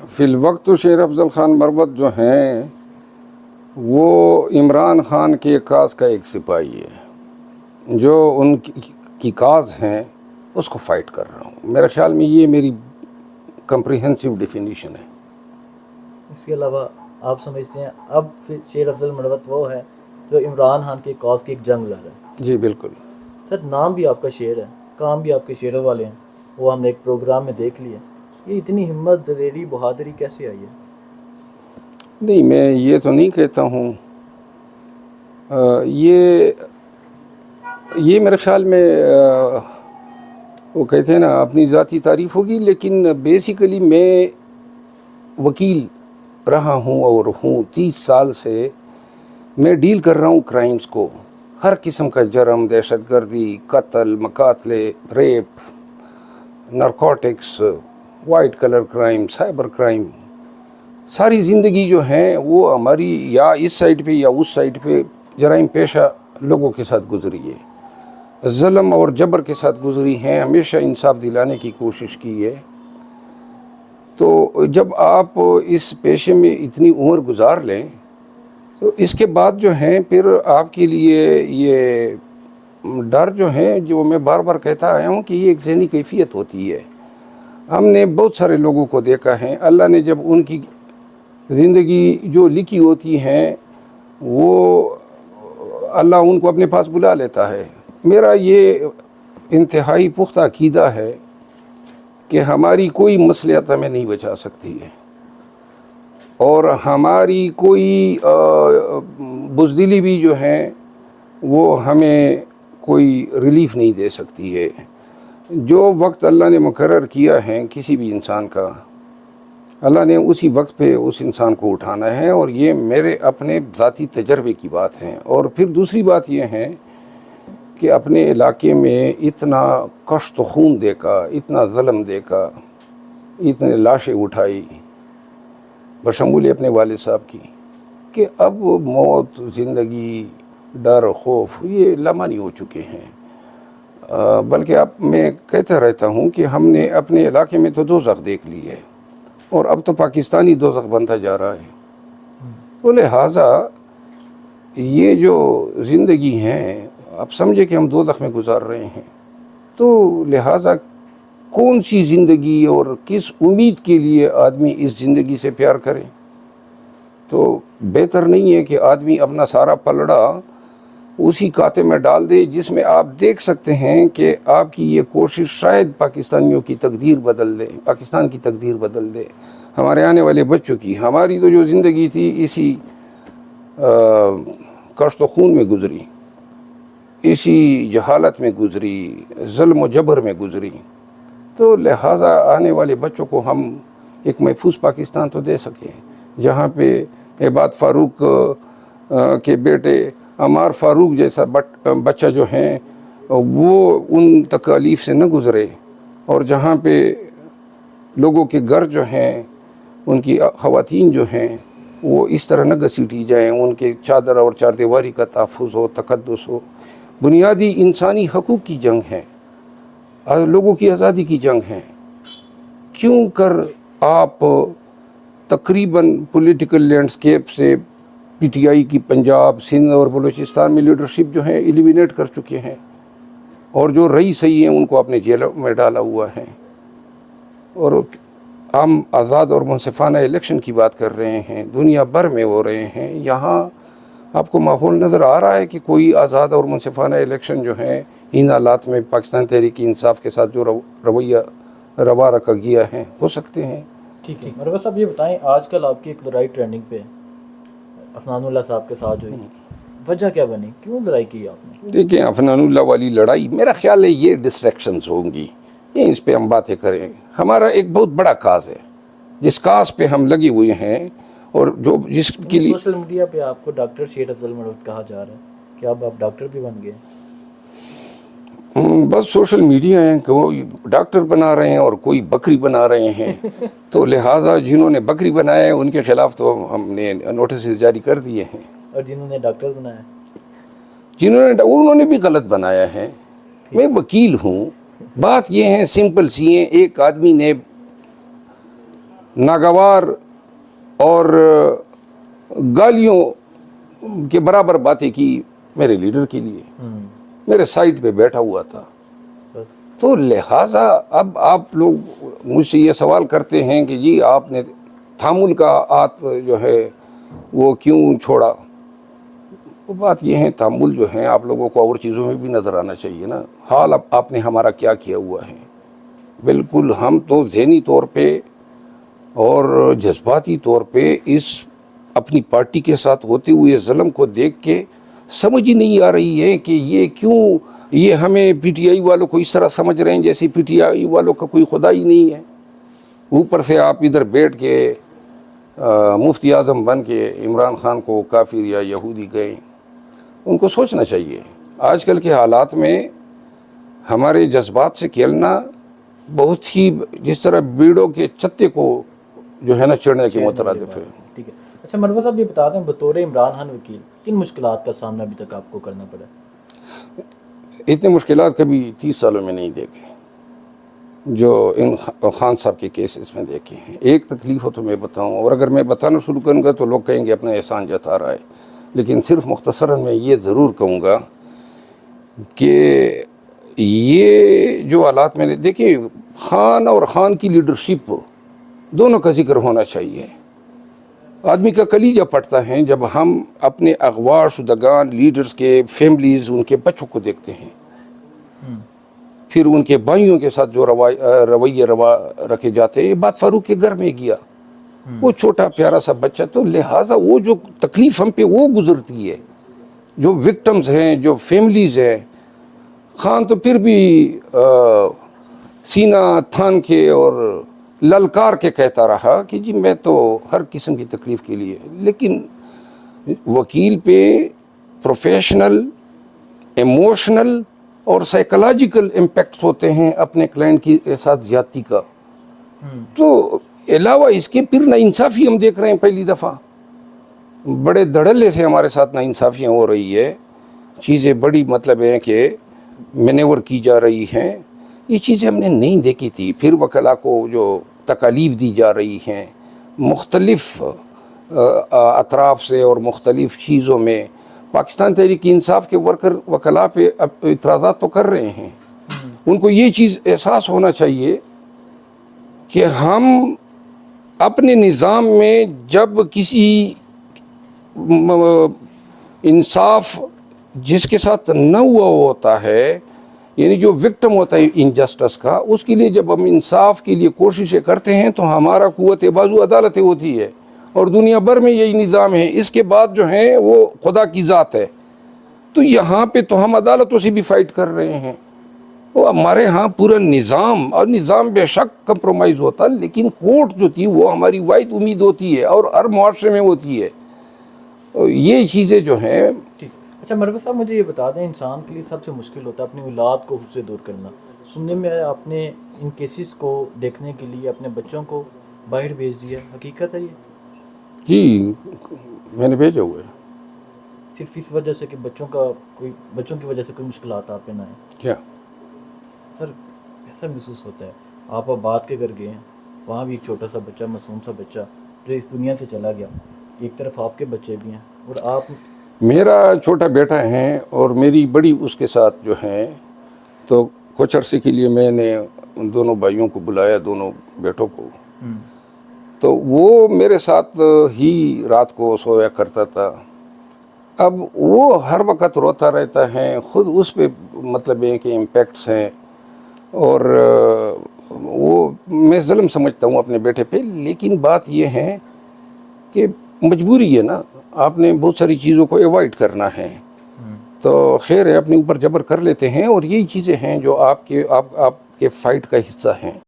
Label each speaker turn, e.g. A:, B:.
A: فی الوقت تو شیر افضل خان مروت جو ہیں وہ عمران خان کے کاز کا ایک سپاہی ہے، جو ان کی کاز ہیں اس کو فائٹ کر رہا ہوں۔ میرے خیال میں یہ میری کمپریہنسو ڈیفینیشن ہے۔
B: اس کے علاوہ آپ سمجھتے ہیں اب شیر افضل مروت وہ ہے جو عمران خان کے کاز کی ایک جنگ لڑ رہا ہے؟
A: جی بالکل۔
B: سر نام بھی آپ کا شیر ہے، کام بھی آپ کے شیروں والے ہیں، وہ ہم نے ایک پروگرام میں دیکھ لیا۔ یہ اتنی ہمت، دلیری، بہادری کیسے آئی ہے؟
A: نہیں، میں یہ تو نہیں کہتا ہوں، یہ میرے خیال میں وہ کہتے ہیں نا اپنی ذاتی تعریف ہوگی، لیکن بیسیکلی میں وکیل رہا ہوں اور ہوں 30 سال سے میں ڈیل کر رہا ہوں کرائمز کو، ہر قسم کا جرم، دہشت گردی، قتل، مقاتلے، rape, narcotics, white collar crime, cyber crime, ساری زندگی جو ہیں وہ ہماری یا اس سائڈ پہ یا اس سائڈ پہ جرائم پیشہ لوگوں کے ساتھ گزری ہے، ظلم اور جبر کے ساتھ گزری ہیں، ہمیشہ انصاف دلانے کی کوشش کی ہے۔ تو جب آپ اس پیشے میں اتنی عمر گزار لیں تو اس کے بعد جو ہیں پھر آپ کے لیے یہ ڈر جو ہیں، جو میں بار بار کہتا آیا ہوں کہ یہ ایک ذہنی کیفیت ہوتی ہے۔ ہم نے بہت سارے لوگوں کو دیکھا ہے، اللہ نے جب ان کی زندگی جو لکھی ہوتی ہیں وہ اللہ ان کو اپنے پاس بلا لیتا ہے۔ میرا یہ انتہائی پختہ عقیدہ ہے کہ ہماری کوئی مصلحت ہمیں نہیں بچا سکتی ہے، اور ہماری کوئی بزدلی بھی جو ہے وہ ہمیں کوئی ریلیف نہیں دے سکتی ہے۔ جو وقت اللہ نے مقرر کیا ہے کسی بھی انسان کا، اللہ نے اسی وقت پہ اس انسان کو اٹھانا ہے، اور یہ میرے اپنے ذاتی تجربے کی بات ہے۔ اور پھر دوسری بات یہ ہے کہ اپنے علاقے میں اتنا کشت و خون دیکھا، اتنا ظلم دیکھا، اتنے لاشیں اٹھائی بشمول اپنے والد صاحب کی، کہ اب موت، زندگی، ڈر، خوف یہ لامعنی ہو چکے ہیں۔ بلکہ اب میں کہتا رہتا ہوں کہ ہم نے اپنے علاقے میں تو دوزخ دیکھ لی ہے، اور اب تو پاکستانی دوزخ بنتا جا رہا ہے۔ تو لہٰذا یہ جو زندگی ہیں، اب سمجھے کہ ہم دوزخ میں گزار رہے ہیں، تو لہٰذا کون سی زندگی اور کس امید کے لیے آدمی اس زندگی سے پیار کرے؟ تو بہتر نہیں ہے کہ آدمی اپنا سارا پلڑا اسی کاتے میں ڈال دے جس میں آپ دیکھ سکتے ہیں کہ آپ کی یہ کوشش شاید پاکستانیوں کی تقدیر بدل دے، پاکستان کی تقدیر بدل دے، ہمارے آنے والے بچوں کی۔ ہماری تو جو زندگی تھی اسی کشت و خون میں گزری، اسی جہالت میں گزری، ظلم و جبر میں گزری۔ تو لہٰذا آنے والے بچوں کو ہم ایک محفوظ پاکستان تو دے سکیں، جہاں پہ عباد فاروق کے بیٹے عمار فاروق جیسا بچہ جو ہیں وہ ان تکالیف سے نہ گزرے، اور جہاں پہ لوگوں کے گھر جو ہیں، ان کی خواتین جو ہیں وہ اس طرح نہ گھسیٹی جائیں، ان کے چادر اور چار دیواری کا تحفظ ہو، تقدس ہو۔ بنیادی انسانی حقوق کی جنگ ہے، لوگوں کی آزادی کی جنگ ہے۔ کیوں کر آپ تقریباً پولیٹیکل لینڈسکیپ سے پی ٹی آئی کی پنجاب، سندھ اور بلوچستان میں لیڈرشپ جو ہے ایلیمینیٹ کر چکے ہیں، اور جو رہی صحیح ہیں ان کو اپنے جیلوں میں ڈالا ہوا ہے، اور ہم آزاد اور منصفانہ الیکشن کی بات کر رہے ہیں، دنیا بھر میں ہو رہے ہیں۔ یہاں آپ کو ماحول نظر آ رہا ہے کہ کوئی آزاد اور منصفانہ الیکشن جو ہے ان حالات میں پاکستان تحریک انصاف کے ساتھ جو رویہ روا رکھا گیا ہے ہو سکتے ہیں؟
B: ٹھیک ہے مروت صاحب، یہ بتائیں آج کل آپ کی ایک لڑائی ٹرینڈنگ پہ عفنان اللہ صاحب کے ساتھ ہوئی، وجہ کیا بنی؟ کیوں لڑائی کی آپ نے؟
A: دیکھیں، عفنان اللہ والی لڑائی میرا خیال ہے یہ ڈسٹریکشنز ہوں گی، یہ اس پہ ہم باتیں کریں۔ ہمارا ایک بہت بڑا کاز ہے جس کاز پہ ہم لگے ہوئے ہیں، اور جو جس کے لیے
B: سوشل میڈیا پہ آپ کو ڈاکٹر شیر افضل مروت کہا جا رہا ہے، کیا اب آپ ڈاکٹر بھی بن گئے؟
A: بس سوشل میڈیا ہے، کوئی ڈاکٹر بنا رہے ہیں اور کوئی بکری بنا رہے ہیں، تو لہٰذا جنہوں نے بکری بنایا ہے ان کے خلاف تو ہم نے نوٹسز جاری کر دیے ہیں،
B: اور جنہوں نے ڈاکٹر بنایا
A: انہوں نے بھی غلط بنایا ہے۔ میں وکیل ہوں، بات یہ ہے سمپل سی ہے، ایک آدمی نے ناگوار اور گالیوں کے برابر باتیں کی میرے لیڈر کے لیے. میرے سائٹ پہ بیٹھا ہوا تھا. تو لہٰذا اب آپ لوگ مجھ سے یہ سوال کرتے ہیں کہ جی آپ نے تحمل کا ہاتھ جو ہے وہ کیوں چھوڑا. وہ بات یہ ہے تحمل جو ہے آپ لوگوں کو اور چیزوں میں بھی نظر آنا چاہیے نا. حال اب آپ نے ہمارا کیا کیا ہوا ہے. بالکل ہم تو ذہنی طور پہ اور جذباتی طور پہ اس اپنی پارٹی کے ساتھ ہوتے ہوئے ظلم کو دیکھ کے سمجھ ہی نہیں آ رہی ہے کہ یہ کیوں یہ ہمیں پی ٹی آئی والوں کو اس طرح سمجھ رہے ہیں جیسے پی ٹی آئی والوں کا کوئی خدا ہی نہیں ہے. اوپر سے آپ ادھر بیٹھ کے مفتی اعظم بن کے عمران خان کو کافر یا یہودی گئے. ان کو سوچنا چاہیے. آج کل کے حالات میں ہمارے جذبات سے کھیلنا بہت ہی جس طرح بیڑوں کے چتے کو جو ہے نا چڑھنے کے مترادف ہے.
B: ٹھیک ہے. اچھا مروہ صاحب یہ بتا دیں بطور عمران خان وکیل کن مشکلات کا سامنا ابھی تک آپ کو کرنا پڑا؟
A: اتنے مشکلات کبھی 30 سالوں میں نہیں دیکھے جو ان خان صاحب کے کیسز میں دیکھے ہیں. ایک تکلیف ہو تو میں بتاؤں اور اگر میں بتانا شروع کروں گا تو لوگ کہیں گے اپنا احسان جتا رہا ہے. لیکن صرف مختصراً میں یہ ضرور کہوں گا کہ یہ جو حالات میں نے دیکھیں خان اور خان کی لیڈرشپ دونوں کا ذکر ہونا چاہیے. آدمی کا کلیجہ پھٹتا ہے جب ہم اپنے اغوا شدگان لیڈرز کے فیملیز ان کے بچوں کو دیکھتے ہیں. پھر ان کے بھائیوں کے ساتھ جو رویے رکھے جاتے ہیں. یہ بات فاروق کے گھر میں گیا. وہ چھوٹا پیارا سا بچہ. تو لہٰذا وہ جو تکلیف ہم پہ وہ گزرتی ہے جو وکٹمز ہیں جو فیملیز ہیں. خان تو پھر بھی سینہ تھان کے اور للکار کے کہتا رہا کہ جی میں تو ہر قسم کی تکلیف کے لیے. لیکن وکیل پہ پروفیشنل ایموشنل اور سائیکولوجیکل امپیکٹس ہوتے ہیں اپنے کلائنٹ کے ساتھ زیادتی کا. تو علاوہ اس کے پھر ناانصافی ہم دیکھ رہے ہیں. پہلی دفعہ بڑے دھڑلے سے ہمارے ساتھ ناانصافیاں ہو رہی ہے. چیزیں بڑی مطلب ہیں کہ مینیور کی جا رہی ہیں. یہ چیزیں ہم نے نہیں دیکھی تھی. پھر وکلا کو جو تکالیف دی جا رہی ہیں مختلف اطراف سے اور مختلف چیزوں میں. پاکستان تحریک انصاف کے ورکر وکلا پہ اعتراضات تو کر رہے ہیں. ان کو یہ چیز احساس ہونا چاہیے کہ ہم اپنے نظام میں جب کسی انصاف جس کے ساتھ نہ ہوا ہوتا ہے یعنی جو وکٹم ہوتا ہے انجسٹس کا اس کے لیے جب ہم انصاف کے لیے کوششیں کرتے ہیں تو ہمارا قوت بازو عدالتیں ہوتی ہے. اور دنیا بھر میں یہی نظام ہے. اس کے بعد جو ہیں وہ خدا کی ذات ہے. تو یہاں پہ تو ہم عدالتوں سے بھی فائٹ کر رہے ہیں. وہ ہمارے ہاں پورا نظام اور نظام بے شک کمپرومائز ہوتا لیکن کورٹ جو تھی وہ ہماری واحد امید ہوتی ہے اور ہر معاشرے میں ہوتی ہے. یہ چیزیں جو ہیں.
B: اچھا مروہ صاحب مجھے یہ بتا دیں انسان کے لیے سب سے مشکل ہوتا ہے اپنی اولاد کو خود سے دور کرنا. سننے میں آیا آپ نے ان کیسز کو دیکھنے کے لیے اپنے بچوں کو باہر بھیج دیا. حقیقت ہے یہ؟
A: جی میں نے بھیجا ہوا ہے.
B: صرف اس وجہ سے کہ بچوں کی وجہ سے کوئی مشکلات آپ پہ نہ آئیں.
A: کیا
B: سر ایسا محسوس ہوتا ہے آپ آباد کے گھر گئے ہیں وہاں بھی ایک چھوٹا سا بچہ معصوم سا بچہ جو اس دنیا سے چلا گیا. ایک طرف آپ کے بچے بھی ہیں اور آپ
A: میرا چھوٹا بیٹا ہے اور میری بڑی اس کے ساتھ جو ہیں. تو کچھ عرصے کے لیے میں نے ان دونوں بھائیوں کو بلایا دونوں بیٹوں کو. تو وہ میرے ساتھ ہی رات کو سویا کرتا تھا. اب وہ ہر وقت روتا رہتا ہے. خود اس پہ مطلب ہے کہ امپیکٹس ہیں اور وہ میں ظلم سمجھتا ہوں اپنے بیٹے پہ. لیکن بات یہ ہے کہ مجبوری ہے نا. آپ نے بہت ساری چیزوں کو ایوائڈ کرنا ہے. تو خیر ہے اپنے اوپر جبر کر لیتے ہیں اور یہی چیزیں ہیں جو آپ کے فائٹ کا حصہ ہیں.